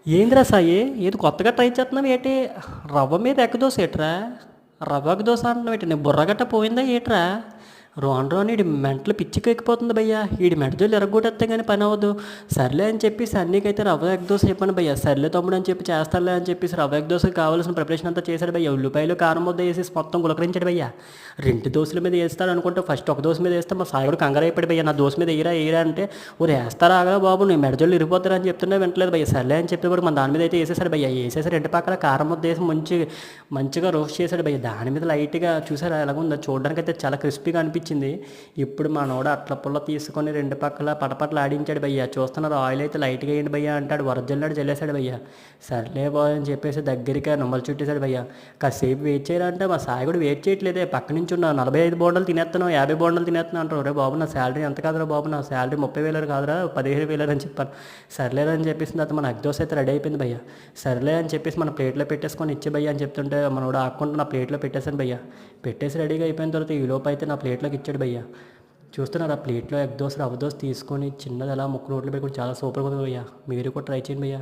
ఏందిరా సాయి ఏది కొత్తగా ట్రై చేస్తున్నావు ఏంటి? రవ్వ మీద ఎగ్ దోశ ఏట్రా? రవ్వ ఎగ్ దోశ అంటున్నావు ఏంటి? నీ బుర్రగట్ట పోయిందా ఏట్రా? రాను రాను ఈడి మెంటలు పిచ్చికి ఎక్కిపోతుంది భయ్యా. ఈడి మెంటజోలు ఎరగొట్టేస్తే కానీ పని అవ్వదు. సర్లే అని చెప్పి సన్నీకైతే రవ్వ ఎగ్ దోశ చెప్పాను భయ్యా. సర్లే తమ్ముడు అని చెప్పి చేస్తానులే అని చెప్పేసి రవ్వ ఎగ్ దోశకి కావాల్సిన ప్రిపరేషన్ అంతా చేశాడు భయ్యా. ఉల్లిపాయలు కారం ముద్ద వేసేసి మొత్తం గులకరించాడు భయ్యా. రెండు దోశల మీద వేస్తాడు అనుకుంటే ఫస్ట్ ఒక దోశ మీద వేస్తే మా సాయి కూడా కంగారు అయిపోయాడు భయ్యా. నా దోశ మీద వేయరా అంటే ఊరు వేస్తారా ఆగరా బాబు, నీ మెడజోళ్ళు ఇరిపోతారా అని చెప్తున్నా వింటలేదు భయ్యా. సర్లే అని చెప్పి కూడా మన దాని మీద అయితే వేసేసాడు భయ్యా. వేసేసి రెండు పక్కల కారం ముద్ద వేసి మంచిగా రోస్ట్ చేశాడు భయ్యా. దాని మీద లైట్గా చూసారా ఎలాగుందో, చూడడానికి అయితే చాలా క్రిస్పీగా అనిపించింది. ఇప్పుడు మనోడు అట్ల పుల్ల తీసుకొని రెండు పక్కల పటపటలు ఆడించాడు భయ్యా. చూస్తున్నారు ఆయిల్ అయితే లైట్గా వేయండి భయ్యా అంటాడు. వరజల్లాడు జల్లేశాడు భయ్యా. సర్లే బాయ్ అని చెప్పేసి దగ్గరికి నమ్మలు చుట్టేశాడు భయ్యా. కాసేపు వెయిట్ చేయాలంటే మా సాయి కూడా వెయిట్ చేయట్లేదే. పక్క నుంచి ఉన్న 45 బోండాలు తినేస్తున్నావు, 50 బోండాలు తినేస్తున్నావు అంటారు. రే బాబు నా శాలరీ ఎంత కాదురా బాబు, నా శాలరీ 30,000 కాదురా 15,000 అని చెప్పాను. సర్లే అని చెప్పేసి తర్వాత మన ఎగ్ దోశ అయితే రెడీ అయిపోయింది భయ్యా. సర్లే అని చెప్పేసి మన ప్లేట్లో పెట్టేసుకొని ఇచ్చే భయ్యా అని చెప్తుంటే మనోడు ఆక్కుంటూ నా ప్లేట్లో పెట్టేశాను భయ్యా. పెట్టేసి రెడీగా అయిపోయిన తర్వాత ఈ లోపు అయితే నా ప్లేట్లోకి ఇచ్చాడు భయ్యా. చూస్తున్నారు ఆ ప్లేట్లో ఎగ్ దోశ రవ్వ దోశ తీసుకొని చిన్నది అలా ముక్కు నోట్లో పెట్టుకొని చాలా సూపర్గా ఉంది భయ్యా. మీరు కూడా ట్రై చేయండి భయ్యా.